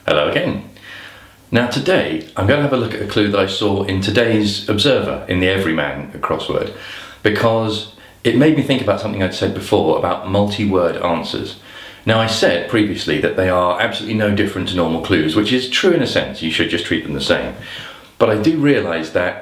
Hello again. Now today I'm going to have a look at a clue that I saw in today's Observer in the Everyman crossword, because it made me think about something I'd said before about multi-word answers. Now I said previously that they are absolutely no different to normal clues, which is true in a sense, you should just treat them the same. But I do realise that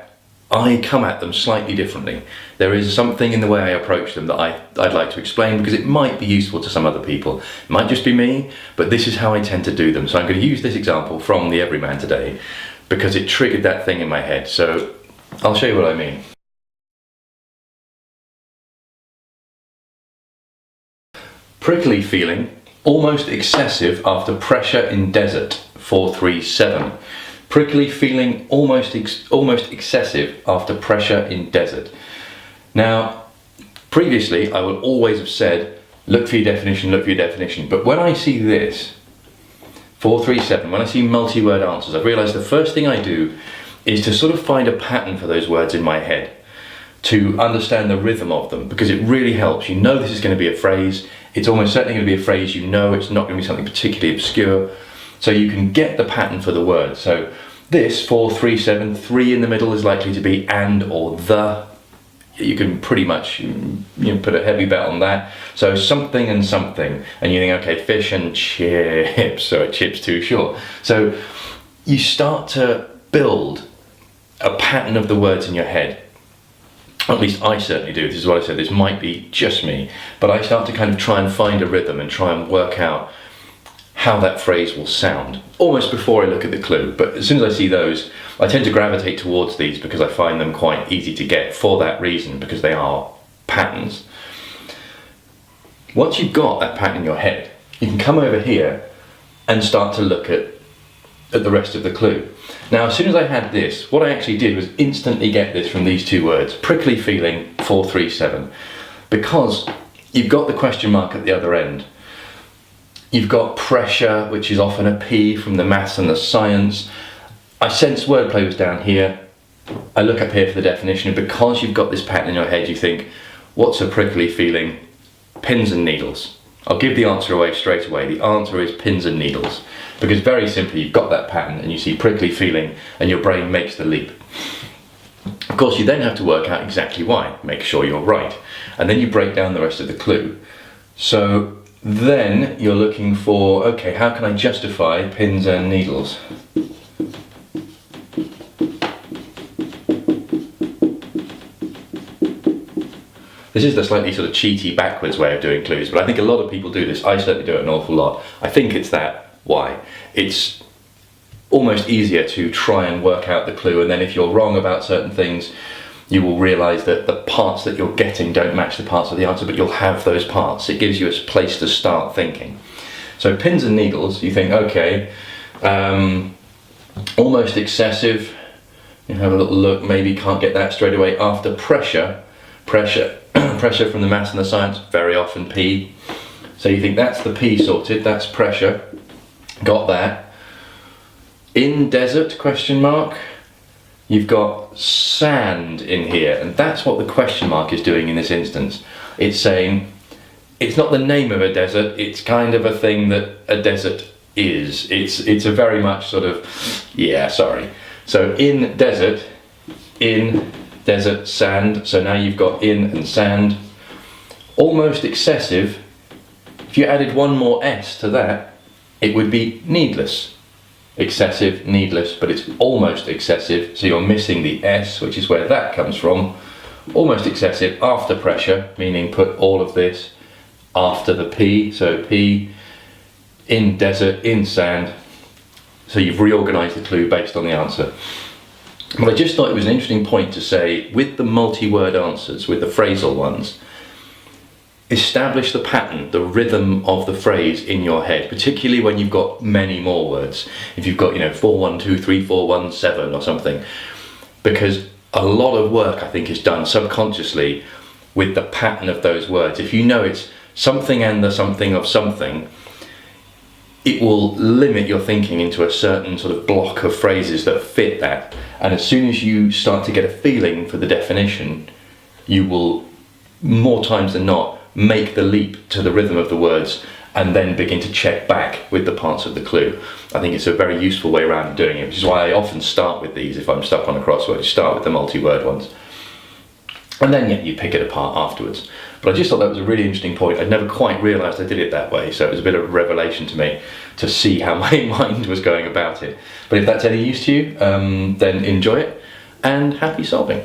I come at them slightly differently. There is something in the way I approach them that I'd like to explain, because it might be useful to some other people. It might just be me, but this is how I tend to do them. So I'm going to use this example from the Everyman today because it triggered that thing in my head. So I'll show you what I mean. Prickly feeling, almost excessive after pressure in desert, 437. Prickly feeling, almost excessive after pressure in desert. Now, previously I would always have said, look for your definition, look for your definition. But when I see this, 437, when I see multi-word answers, I've realised the first thing I do is to sort of find a pattern for those words in my head, to understand the rhythm of them, because it really helps. You know this is going to be a phrase, it's almost certainly going to be a phrase, you know it's not going to be something particularly obscure, so you can get the pattern for the word. So this 437, 3 in the middle is likely to be and or the. You can pretty much put a heavy bet on that. So something and something, and you think, okay, fish and chips, so chips too short. So you start to build a pattern of the words in your head. At least I certainly do. This is what I said, this might be just me, but I start to kind of try and find a rhythm and try and work out how that phrase will sound, almost before I look at the clue. But as soon as I see those, I tend to gravitate towards these because I find them quite easy to get for that reason, because they are patterns. Once you've got that pattern in your head, you can come over here and start to look at the rest of the clue. Now, as soon as I had this, what I actually did was instantly get this from these two words, prickly feeling, 437, because you've got the question mark at the other end. You've got pressure, which is often a P from the maths and the science. I sense wordplay was down here. I look up here for the definition, and because you've got this pattern in your head, you think, what's a prickly feeling? Pins and needles. I'll give the answer away straight away. The answer is pins and needles, because very simply, you've got that pattern and you see prickly feeling and your brain makes the leap. Of course, you then have to work out exactly why, make sure you're right, and then you break down the rest of the clue. So then you're looking for, okay, how can I justify pins and needles? This is the slightly sort of cheaty backwards way of doing clues, but I think a lot of people do this. I certainly do it an awful lot. I think it's that. Why? It's almost easier to try and work out the clue, and then if you're wrong about certain things, you will realise that the parts that you're getting don't match the parts of the answer, but you'll have those parts. It gives you a place to start thinking. So pins and needles, you think, okay, almost excessive. You have a little look, maybe can't get that straight away. After pressure from the maths and the science, very often P. So you think that's the P sorted, that's pressure. Got that. In desert, question mark. You've got sand in here, and that's what the question mark is doing in this instance. It's saying, it's not the name of a desert, it's kind of a thing that a desert is. It's a very much sort of, yeah, sorry. So in desert, sand, so now you've got in and sand. Almost excessive, if you added one more S to that, it would be needless. Excessive, needless, but it's almost excessive, so you're missing the S, which is where that comes from. Almost excessive after pressure, meaning put all of this after the P, so P, in desert, in sand. So you've reorganised the clue based on the answer. But I just thought it was an interesting point to say, with the multi-word answers, with the phrasal ones, establish the pattern, the rhythm of the phrase in your head, particularly when you've got many more words. If you've got, 4, 1, 2, 3, 4, 1, 7 or something. Because a lot of work, I think, is done subconsciously with the pattern of those words. If you know it's something and the something of something, it will limit your thinking into a certain sort of block of phrases that fit that. And as soon as you start to get a feeling for the definition, you will, more times than not, make the leap to the rhythm of the words and then begin to check back with the parts of the clue. I think it's a very useful way around of doing it, which is why I often start with these if I'm stuck on a crossword. You start with the multi-word ones, and then you pick it apart afterwards. But I just thought that was a really interesting point. I'd never quite realised I did it that way, so it was a bit of a revelation to me to see how my mind was going about it. But if that's any use to you, then enjoy it, and happy solving.